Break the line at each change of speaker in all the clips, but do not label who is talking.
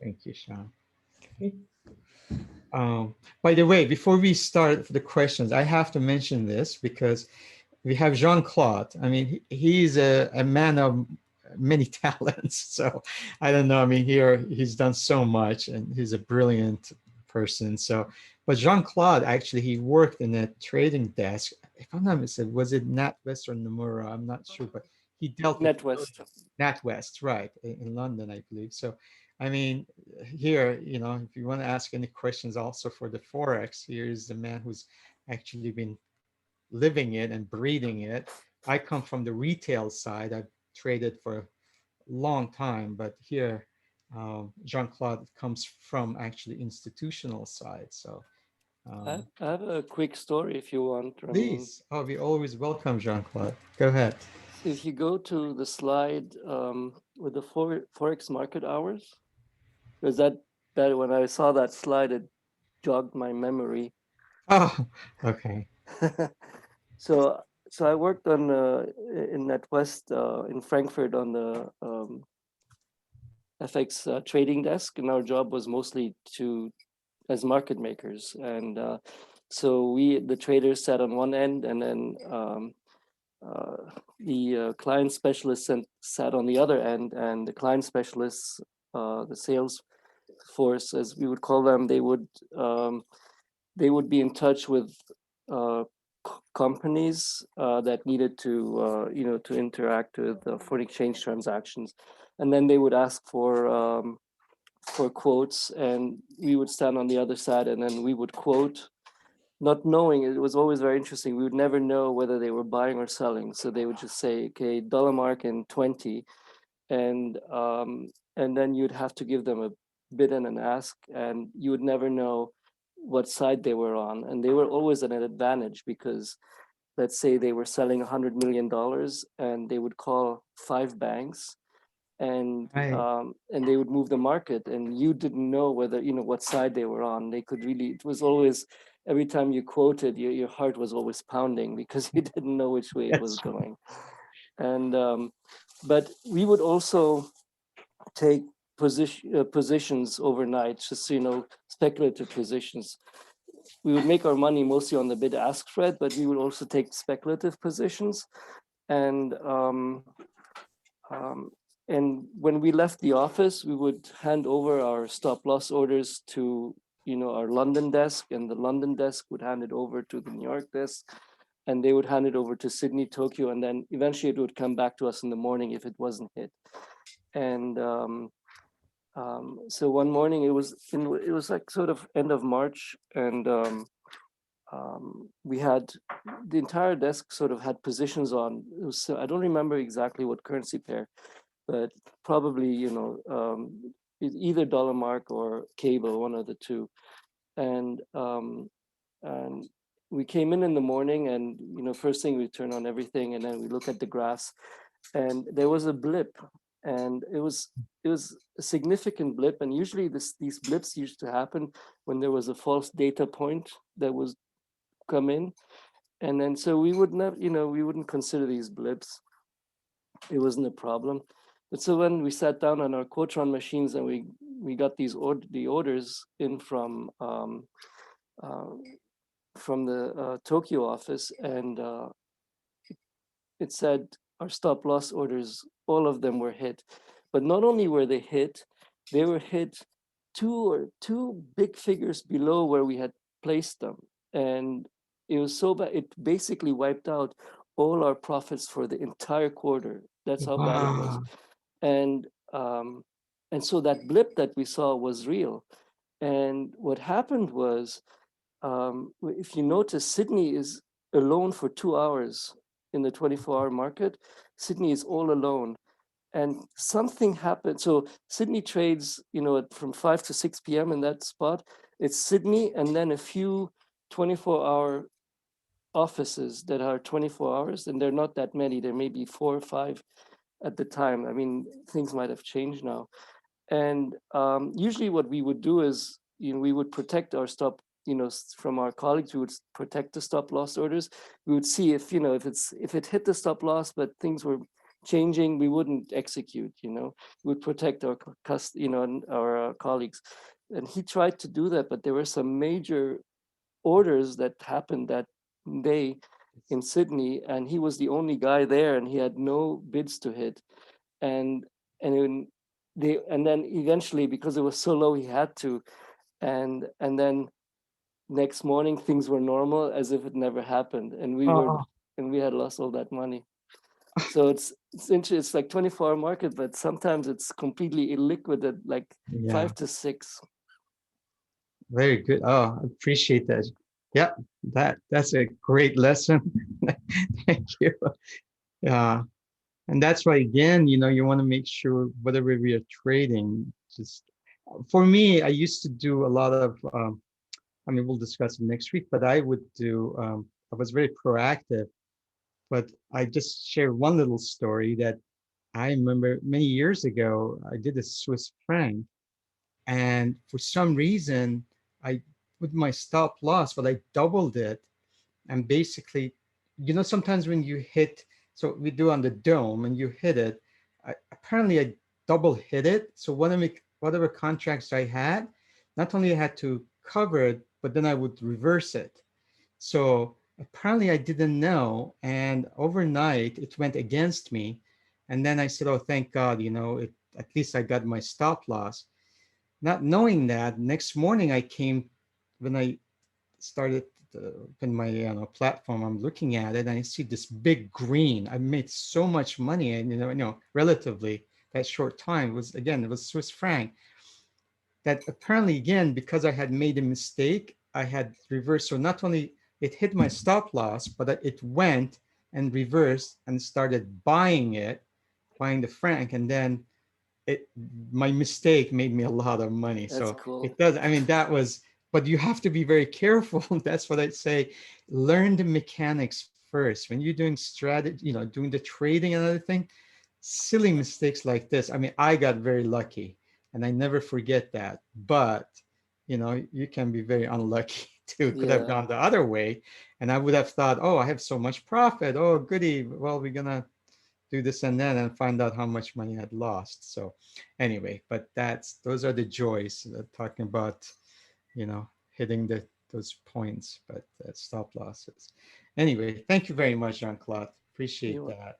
Thank you, Sean. Okay. By the way, before we start the questions, I have to mention this because we have Jean-Claude. I mean, he's a man of many talents. So I don't know. I mean, here he's done so much and he's a brilliant person. So, but Jean-Claude actually, he worked in a trading desk. If I'm not mistaken, was it NatWest or Nomura? I'm not sure, but he dealt with
NetWest.
NatWest, right, in London, I believe. So, I mean, here, if you want to ask any questions also for the Forex, here's the man who's actually been living it and breathing it. I come from the retail side. I've traded for a long time, but here, Jean-Claude comes from actually institutional side. So, um,
I have a quick story if you want, Ramin.
please, we always welcome Jean-Claude. Go ahead.
So if you go to the slide with the Forex market hours, because that when I saw that slide, it jogged my memory.
Oh, okay.
so so I worked on in NetWest in Frankfurt on the FX trading desk, and our job was mostly to as market makers, and so we the traders sat on one end, and then uh, the client specialists sat on the other end, and the client specialists, the sales force, as we would call them, they would be in touch with uh, companies that needed to to interact with foreign exchange transactions, and then they would ask for quotes, and we would stand on the other side, and then we would quote, not knowing. It was always very interesting. We would never know whether they were buying or selling, so they would just say, okay, dollar mark in 20, and then you'd have to give them a bid and an ask, and you would never know what side they were on, and they were always at an advantage because, let's say they were selling $100 million, and they would call 5 banks,
Right.
and they would move the market, and you didn't know whether what side they were on. They could really, it was always, every time you quoted, your heart was always pounding because you didn't know which way it was
Yes.
going. And but we would also take positions overnight, just speculative positions. We would make our money mostly on the bid ask spread, but we would also take speculative positions. And um, and when we left the office, we would hand over our stop loss orders to our London desk, and the London desk would hand it over to the New York desk, and they would hand it over to Sydney, Tokyo, and then eventually it would come back to us in the morning if it wasn't hit. And so one morning, it was like sort of end of March, and we had the entire desk sort of had positions on. It was, I don't remember exactly what currency pair, but probably either dollar mark or cable, one of the two. And and we came in the morning, and first thing we turn on everything, and then we look at the graphs, and there was a blip, and it was a significant blip. And usually these blips used to happen when there was a false data point that was come in, and then so we would never, we wouldn't consider these blips. It wasn't a problem. But so when we sat down on our Quotron machines, and we got the orders in uh, from the Tokyo office, and it said our stop loss orders, all of them were hit. But not only were they were hit two big figures below where we had placed them. And it was so bad, it basically wiped out all our profits for the entire quarter. That's how bad it was.
Wow.
And um, and so that blip that we saw was real. And what happened was, if you notice, Sydney is alone for 2 hours in the 24-hour market. Sydney is all alone. And something happened. So Sydney trades, from 5 to 6 p.m. in that spot. It's Sydney, and then a few 24-hour offices that are 24 hours, and they're not that many. There may be 4 or 5 at the time. I mean, things might have changed now. And usually what we would do is, we would protect our stop, from our colleagues. We would protect the stop loss orders. We would see if, if it hit the stop loss, but things were changing, we wouldn't execute, you know, we would protect our our colleagues. And he tried to do that, but there were some major orders that happened that day in Sydney, and he was the only guy there, and he had no bids to hit. And and then eventually, because it was so low, he had to. And then next morning things were normal as if it never happened, and
Oh,
we had lost all that money. So it's like 24-hour market, but sometimes it's completely illiquid at like
yeah,
5 to 6.
very good. Oh, I appreciate that. Yeah, that's a great lesson. Thank you. Yeah. And that's why, again, you want to make sure whatever we are trading, just for me, I used to do a lot of, I mean, we'll discuss it next week, but I would do, I was very proactive, but I just share one little story that I remember many years ago, I did a Swiss franc, and for some reason, I, with my stop loss, but I doubled it. And basically, sometimes when you hit, so we do on the dome and you hit it, apparently I double hit it. So whatever contracts I had, not only I had to cover it, but then I would reverse it. So apparently I didn't know. And overnight it went against me. And then I said, oh, thank God, at least I got my stop loss. Not knowing that, next morning when I started in my platform, I'm looking at it and I see this big green. I made so much money, and relatively that short time it was Swiss franc. That apparently, again, because I had made a mistake, I had reversed. So not only it hit my stop loss, but it went and reversed and started buying the franc, and then it my mistake made me a lot of money.
That's
So
cool.
it does. I mean, that was, but you have to be very careful. That's what I'd say. Learn the mechanics first. When you're doing strategy, doing the trading and other thing, silly mistakes like this. I mean, I got very lucky and I never forget that. But you can be very unlucky too. Could have
Yeah.
gone the other way. And I would have thought, oh, I have so much profit. Oh, goody. Well, we're gonna do this and that and find out how much money I'd lost. So anyway, but those are the joys talking about, hitting those points, but stop losses. Anyway, thank you very much, Jean-Claude. Appreciate
You
that.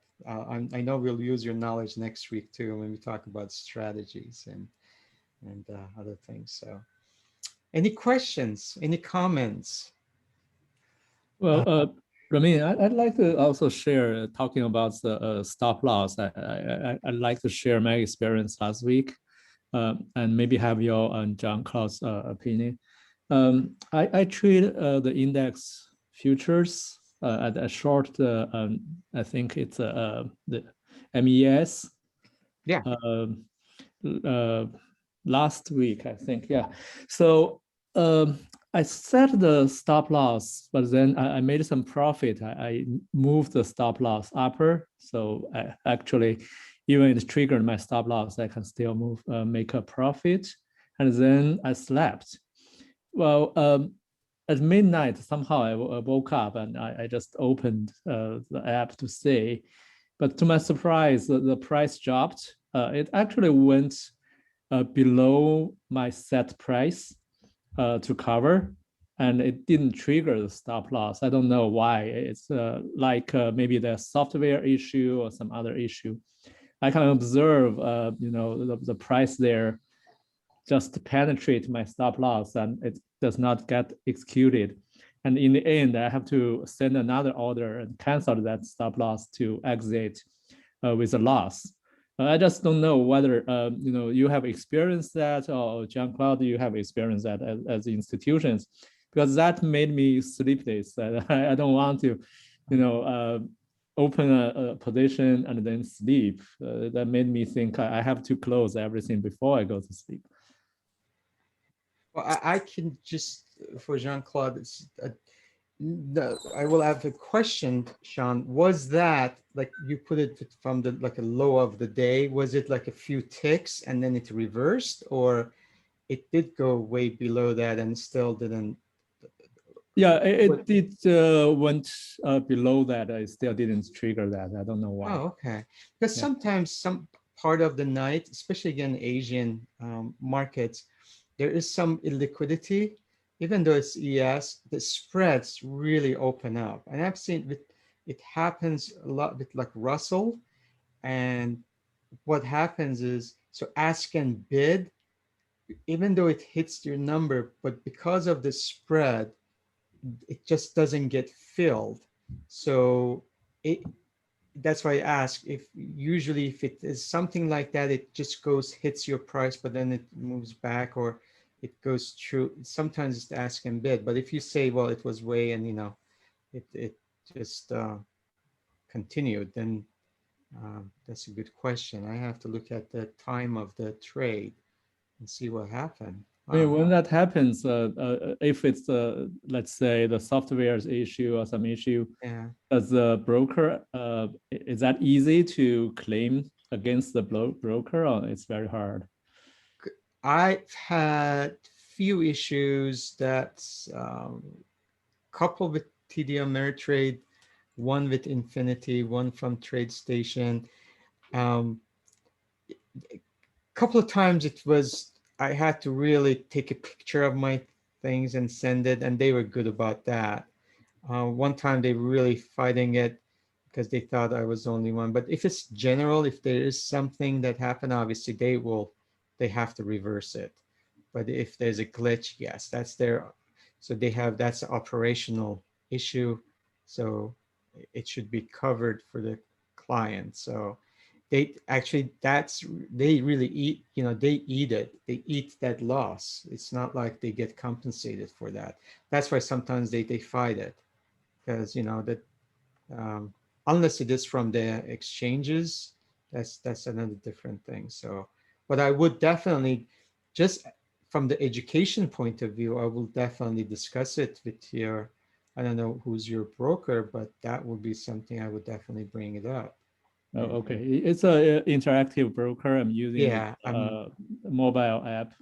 I know we'll use your knowledge next week too when we talk about strategies and other things. So any questions, any comments?
Well,
Uh,
Ramin, I'd like to also share talking about the stop loss. I'd like to share my experience last week, and maybe have your and John Claude's opinion. I trade the index futures at a short. I think it's the MES.
yeah.
Um, uh, Last week, I think. Yeah. So I set the stop loss, but then I made some profit. I moved the stop loss upper. So I actually, even it triggered my stop loss, I can still make a profit. And then I slept. Well, at midnight, somehow I woke up and I just opened the app to see. But to my surprise, the price dropped. It actually went below my set price to cover, and it didn't trigger the stop loss. I don't know why. It's like maybe the software issue or some other issue. I can observe, the price there just penetrate my stop loss, and it does not get executed. And in the end, I have to send another order and cancel that stop loss to exit with a loss. I just don't know whether you have experienced that, or Jean Claude, you have experienced that as institutions, because that made me sleepless. I don't want to, open a position and then sleep. That made me think I have to close everything before I go to sleep.
Well, I can just, for Jean-Claude, I will have a question, Sean. Was that like you put it from the like a low of the day? Was it like a few ticks and then it reversed, or it did go way below that and still didn't?
Yeah, it
But-
did went below that. I still didn't trigger that. I don't know why.
Oh, okay. Because
Yeah.
sometimes some part of the night, especially again Asian markets, there is some illiquidity. Even though it's ES, the spreads really open up. And I've seen it happens a lot with like Russell. And what happens is, so ask and bid, even though it hits your number, but because of the spread, it just doesn't get filled. So it that's why I ask if usually if it is something like that, it just goes, hits your price, but then it moves back or it goes through. Sometimes it's ask and bid. But if you say, well, it was way and it just continued, then that's a good question. I have to look at the time of the trade and see what happened.
I mean,
Wow.
when that happens, if it's let's say the software's issue or some issue,
Yeah.
as a broker, is that easy to claim against the broker, or it's very hard?
I've had few issues that couple with TD Ameritrade, one with Infinity, one from TradeStation. Couple of times it was I had to really take a picture of my things and send it, and they were good about that. One time they were really fighting it because they thought I was the only one. But if it's general, if there is something that happened, obviously they have to reverse it. But if there's a glitch, yes, that's their, so that's an operational issue. So it should be covered for the client. So they actually, they really eat, they eat it. They eat that loss. It's not like they get compensated for that. That's why sometimes they fight it because, that unless it is from the exchanges, that's another different thing. So, but I would definitely, just from the education point of view, I will definitely discuss it with I don't know who's your broker, but that would be something I would definitely bring it up.
Oh, okay. It's a interactive broker. I'm using
Yeah,
mobile app.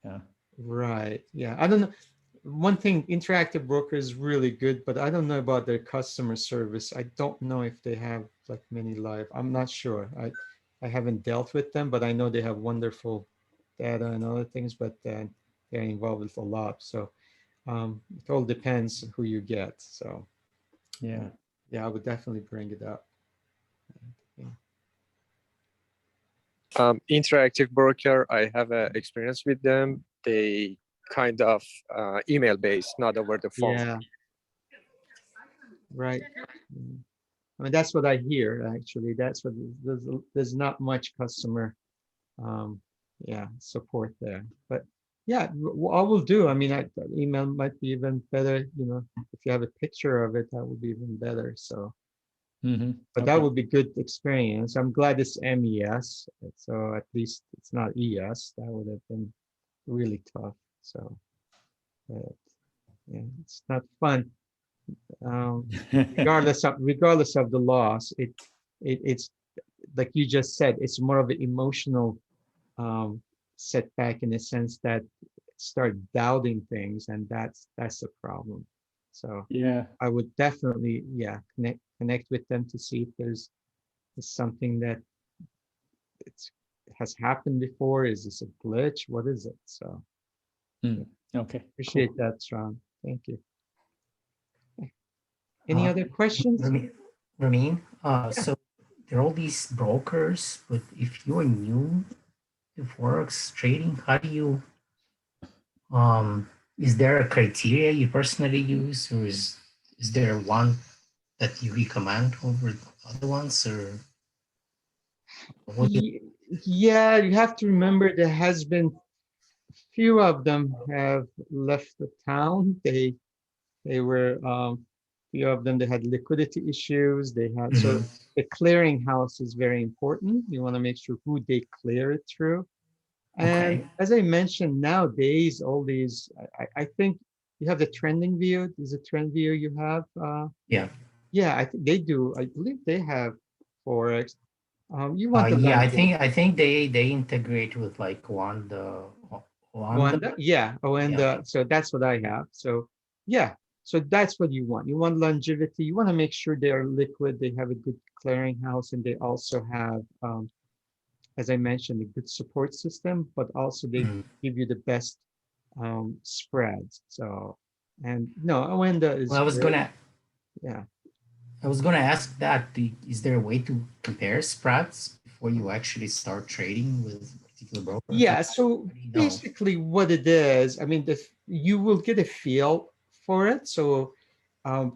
Yeah.
right. Yeah, I don't know. One thing, interactive broker is really good, but I don't know about their customer service. I don't know if they have like many live. I'm not sure. I haven't dealt with them, but I know they have wonderful data and other things, but they're involved with a lot. So it all depends who you get. So
Yeah.
yeah, I would definitely bring it up. Yeah.
Interactive broker, I have experience with them. They kind of email based, not over the phone.
Yeah. Right. I mean, that's what I hear actually. That's what there's not much customer support there. But yeah, I will do. I mean, email might be even better, if you have a picture of it, that would be even better. So, but that would be good experience. I'm glad it's MES. So at least it's not ES. That would have been really tough. So, but, yeah, it's not fun. Regardless of the loss, it's like you just said, it's more of an emotional setback in the sense that start doubting things, and that's the problem. So
Yeah.
I would definitely connect with them to see if there's something that has happened before. Is this a glitch? What is it? So
Okay.
appreciate that, Sean. Thank you. Any other questions?
Ramin, so there are all these brokers, but if you're new to Forex trading, how do you, is there a criteria you personally use, or is there one that you recommend over other ones, or what do
Yeah, you have to remember there has been few of them have left the town. They were few of them, they had liquidity issues. They had so the clearinghouse is very important. You want to make sure who they clear it through. And
Okay.
as I mentioned, nowadays all these, I think you have the trending view. Is a trend view you have?
Yeah.
Yeah, I think they do. I believe they have Forex. You want the
Yeah,
language.
I think they integrate with like Wanda.
Wanda, yeah. Oh, and
Yeah.
so that's what I have. So yeah, So that's what you want. You want longevity. You want to make sure they are liquid. They have a good clearinghouse, and they also have, as I mentioned, a good support system. But also they
Mm.
give you the best spreads. So, and no, Awenda is
Well,
great. Yeah.
I was gonna ask that. Is there a way to compare spreads before you actually start trading with a particular broker?
Yeah, so
How do you know?
basically what it is, I mean, you will get a feel for it. So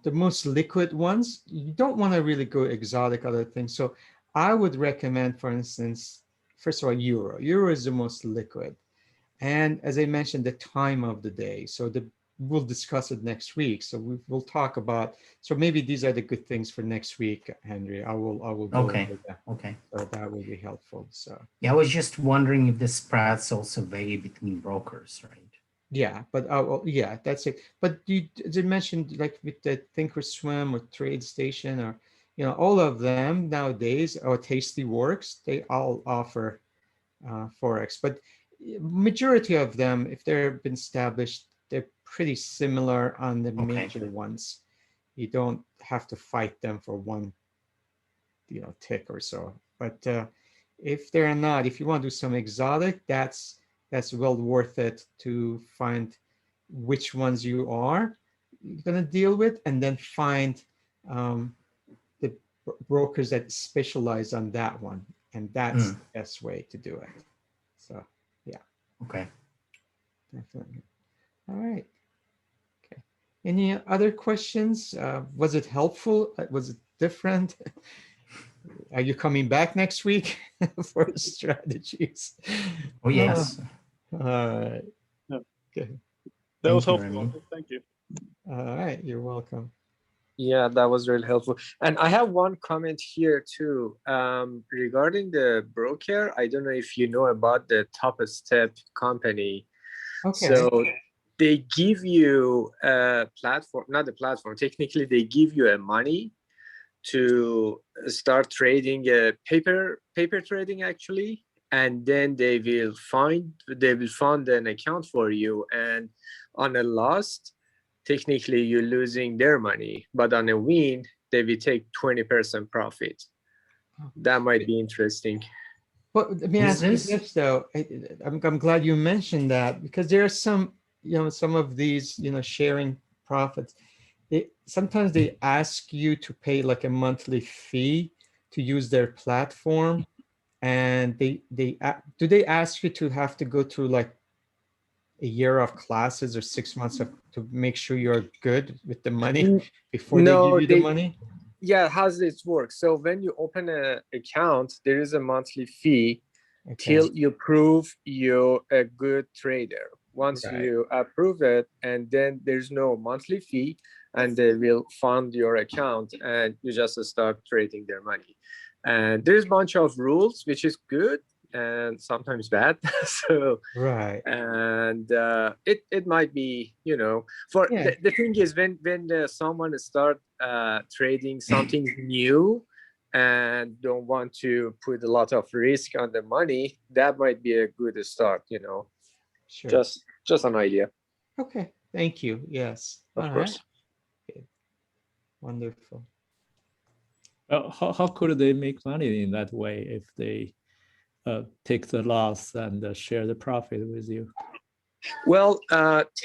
the most liquid ones, you don't want to really go exotic other things. So I would recommend, for instance, first of all, Euro. Euro is the most liquid. And as I mentioned, the time of the day. So we'll discuss it next week. So we'll talk about, so maybe these are the good things for next week, Henry. I will go
Okay.
over that.
Okay.
So that will be helpful. So
Yeah, I was just wondering if the spreads also vary between brokers, right?
yeah, but yeah, that's it. But you as I mentioned, like with the Thinkorswim or TradeStation or all of them nowadays, or Tastyworks, they all offer Forex. But majority of them, if they've been established, they're pretty similar on the
Okay.
major ones. You don't have to fight them for one tick or so. But if they're not, if you want to do some exotic, that's well worth it to find which ones you are going to deal with, and then find the brokers that specialize on that one, and that's the best way to do it. So yeah,
Okay.
definitely. All right. Okay. Any other questions? Was it helpful? Was it different? Are you coming back next week for strategies?
Oh, yes.
All right.
Yeah.
Okay.
That was
Thank you,
helpful.
Remy.
Thank you.
All right. You're welcome.
Yeah, that was really helpful. And I have one comment here too. Regarding the broker, I don't know if you know about the Top Step company.
Okay.
So they give you a platform, not a platform, technically they give you a money to start trading paper trading actually, and then they will fund an account for you, and on a loss technically you're losing their money, but on a win they will take 20% profit. That might be interesting.
But let me
Who's
ask you
this?
this though. I'm glad you mentioned that, because there are some, some of these, sharing profits. Sometimes they ask you to pay like a monthly fee to use their platform, and do they ask you to have to go through like a year of classes or 6 months to make sure you're good with the money before they give
No,
you the money?
yeah, how's this work? So when you open an account, there is a monthly fee
Okay.
till you prove you're a good trader. Once
Right.
you approve it, and then there's no monthly fee, and they will fund your account, and you just start trading their money. And there's a bunch of rules, which is good and sometimes bad. So
Right.
and it might be, for
Yeah.
the thing is, when someone start trading something new and don't want to put a lot of risk on the money, that might be a good start.
Sure.
Just an idea.
Okay. Thank you. Yes.
Of
All
course.
right. Good. Wonderful.
How could they make money in that way if they take the loss and share the profit with you?
Well,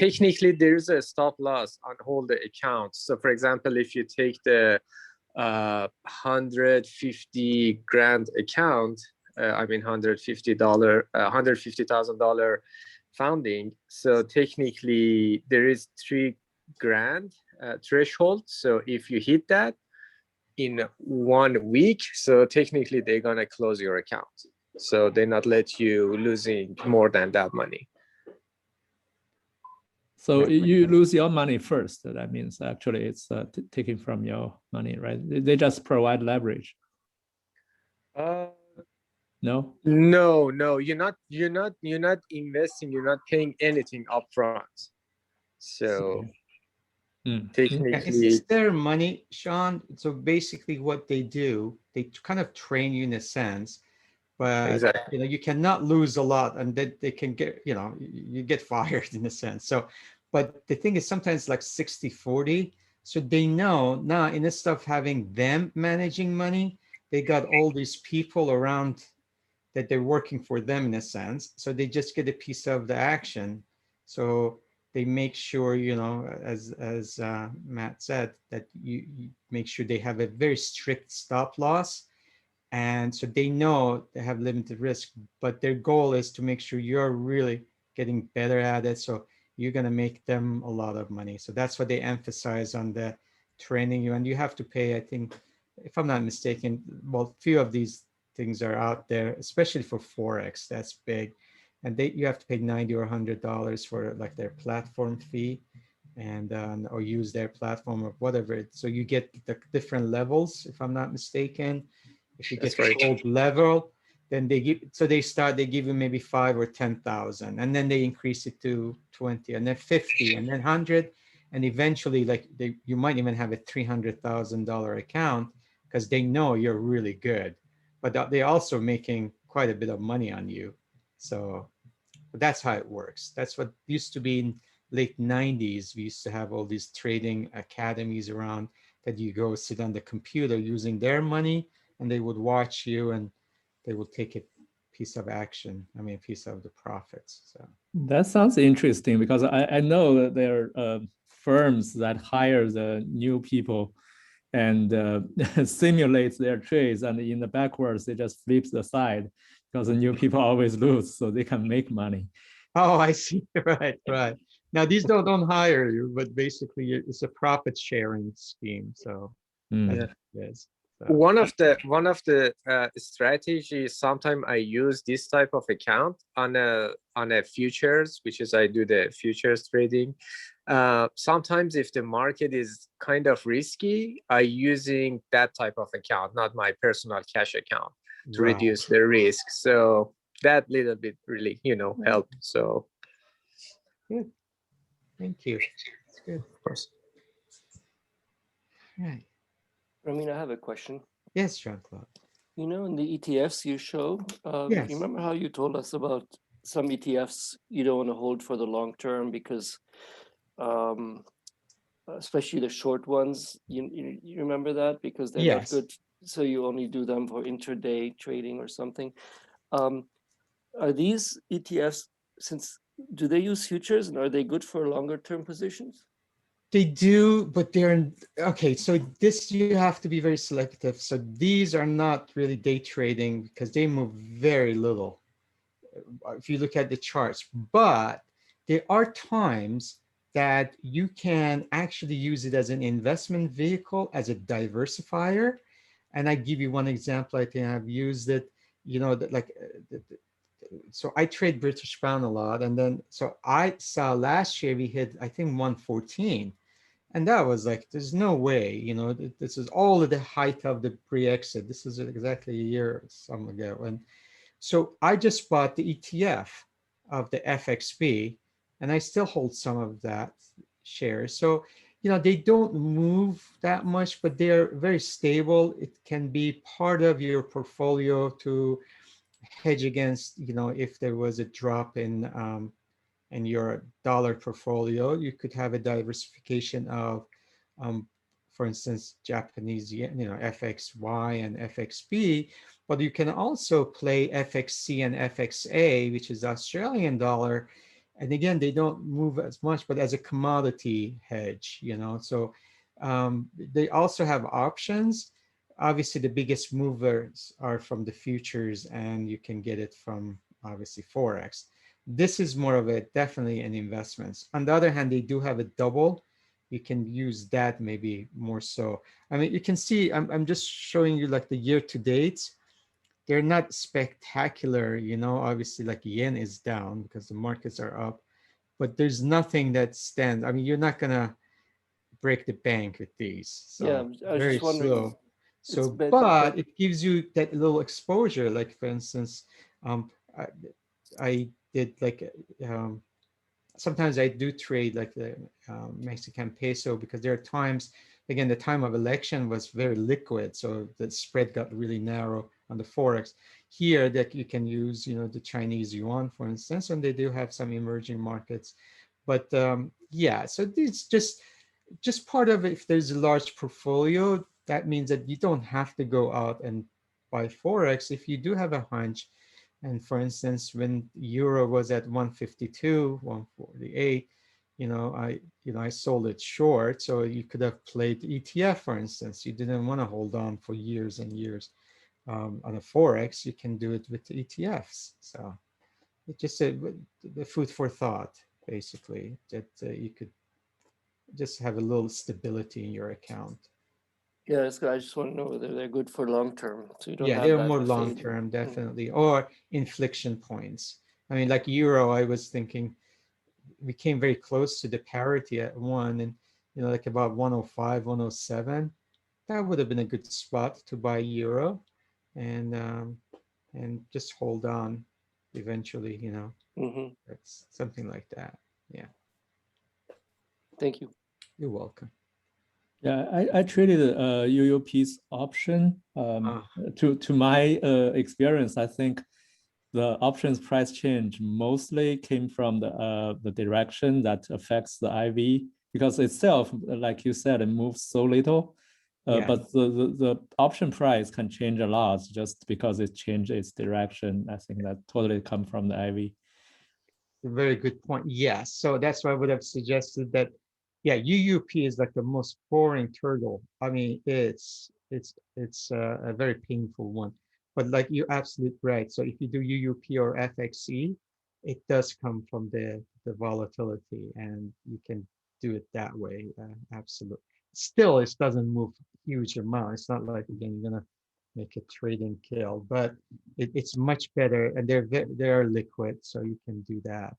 technically there's a stop loss on all the accounts. So for example, if you take the 150 grand account, I mean $150,000 founding. So technically there is 3 grand threshold. So if you hit that in 1 week, so technically they're gonna close your account. So they not let you losing more than that money.
So you lose your money first. That means actually it's taken from your money, right? They just provide leverage. No.
No, you're not investing. You're not paying anything upfront. So technically,
it's their money, Sean. So basically, what they do, they kind of train you in a sense, but
exactly.
you cannot lose a lot, and then they can get, you get fired in a sense. So But the thing is sometimes like 60-40. So they know now instead of having them managing money, they got all these people around that they're working for them in a sense. So they just get a piece of the action. So they make sure, you know, as Matt said, that you make sure they have a very strict stop loss. And so they know they have limited risk, but their goal is to make sure you're really getting better at it. So you're going to make them a lot of money. So that's what they emphasize on the training you. And you have to pay, I think, if I'm not mistaken, well, few of these things are out there, especially for Forex. That's big. And you have to pay $90 or $100 for like their platform fee and or use their platform or whatever. So you get the different levels, if I'm not mistaken. If you get
That's
the
right.
gold level, then they give you maybe 5 or 10,000, and then they increase it to 20, and then 50, and then 100, and eventually, like you might even have a $300,000 account because they know you're really good, but they're also making quite a bit of money on you. So but that's how it works. That's what used to be in late 90s. We used to have all these trading academies around that you go sit on the computer using their money and they would watch you and they would take a piece of action. I mean, a piece of the profits. So
That sounds interesting because I know that there are firms that hire the new people and simulate their trades, and in the backwards they just flip the side because the new people always lose, so they can make money.
oh, I see. Right, right. Now these don't hire you, but basically it's a profit sharing scheme. So
Mm.
that's what it is. So,
One of the strategies, sometimes I use this type of account on a futures, which is I do the futures trading. Sometimes if the market is kind of risky, I using that type of account, not my personal cash account, to
right.
reduce the risk. So that little bit really, helped. So
Good. Thank you. That's good.
of course.
Right.
I mean, I have a question.
Yes, Jean-Claude.
You know, in the ETFs you show,
Yes.
you remember how you told us about some ETFs you don't want to hold for the long term because, especially the short ones, you remember that because they're not
Yes.
good. So you only do them for intraday trading or something. Are these ETFs, do they use futures and are they good for longer term positions?
They do, but okay. So this you have to be very selective. So these are not really day trading because they move very little. If you look at the charts, but there are times that you can actually use it as an investment vehicle, as a diversifier. And I give you one example. I think I've used it, that like, so I trade British pound a lot. And then, so I saw last year we hit, I think 114. And that was like, there's no way, this is all at the height of the pre-exit. This is exactly a year or some ago. And so I just bought the ETF of the FXB, and I still hold some of that share. So, they don't move that much, but they're very stable. It can be part of your portfolio to hedge against, if there was a drop in your dollar portfolio, you could have a diversification of, for instance, Japanese yen, FXY and FXB, but you can also play FXC and FXA, which is Australian dollar. And again, they don't move as much, but as a commodity hedge, so they also have options. Obviously, the biggest movers are from the futures, and you can get it from obviously Forex. This is more of a definitely an investment. On the other hand, they do have a double. You can use that maybe more so. I mean, you can see, I'm just showing you like the year to date. They're not spectacular, obviously like yen is down because the markets are up, but there's nothing that stands. I mean, you're not gonna break the bank with these.
Yeah,
So
I was
very
just wondering.
slow. So,
But
but it gives you that little exposure. Like for instance, I, I did like sometimes I do trade like the Mexican peso because there are times, again, the time of election was very liquid, so the spread got really narrow on the Forex. Here that you can use, the Chinese yuan, for instance, and they do have some emerging markets. But yeah, so it's just part of it. If there's a large portfolio, that means that you don't have to go out and buy Forex. If you do have a hunch, and for instance, when euro was at 152, 148, I sold it short. So you could have played ETF, for instance. You didn't want to hold on for years and years on a Forex. You can do it with the ETFs. So it's just the food for thought, basically, that you could just have a little stability in your account.
Yeah, that's good. I just want to know whether they're good for long term, so you don't
Yeah,
have
they're
that
more
fade.
long term, definitely, or inflection points. I mean, like euro, I was thinking we came very close to the parity at one, and like about 105, 107. That would have been a good spot to buy euro, and just hold on. Eventually, that's something like that. Yeah.
Thank you.
You're welcome.
Yeah, I traded UUP's option. To my experience, I think the options price change mostly came from the direction that affects the IV, because itself, like you said, it moves so little.
Yeah.
But the option price can change a lot just because it changed its direction. I think that totally come from the IV.
A very good point. Yes. So that's why I would have suggested that, yeah, UUP is like the most boring turtle. I mean, it's a very painful one. But like you're absolutely right. So if you do UUP or FXE, it does come from the volatility, and you can do it that way. Absolutely. Still, it doesn't move huge amount. It's not like, again, you're gonna make a trading kill, but it's much better, and they're liquid, so you can do that.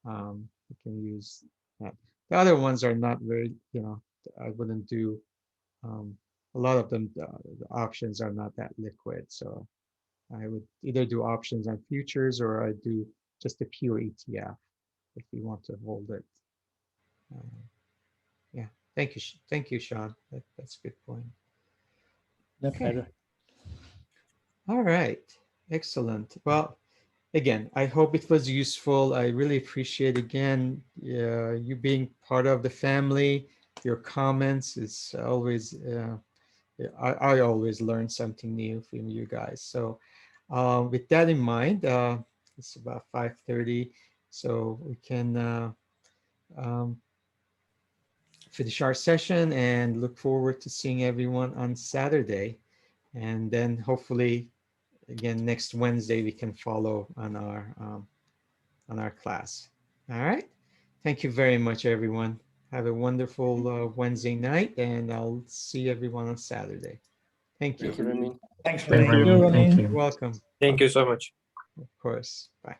You can use that. The other ones are not very, I wouldn't do. A lot of them, the options are not that liquid, so I would either do options on futures, or I do just a pure ETF if you want to hold it. Yeah, thank you, Sean. That's a good point.
Yeah,
Okay.
pleasure.
All right, excellent. Well, again, I hope it was useful. I really appreciate, again, you being part of the family. Your comments is always, I always learn something new from you guys. So with that in mind, it's about 5:30, so we can um, finish our session and look forward to seeing everyone on Saturday. And then hopefully, again, next Wednesday, we can follow on our class. All right. Thank you very much, everyone. Have a wonderful Wednesday night, and I'll see everyone on Saturday. Thank you.
Thank you, Ramin.
Thanks,
Thank you,
Ramin. Thank
Ramin.
you.
You're welcome.
Thank you so much.
Of course. Bye.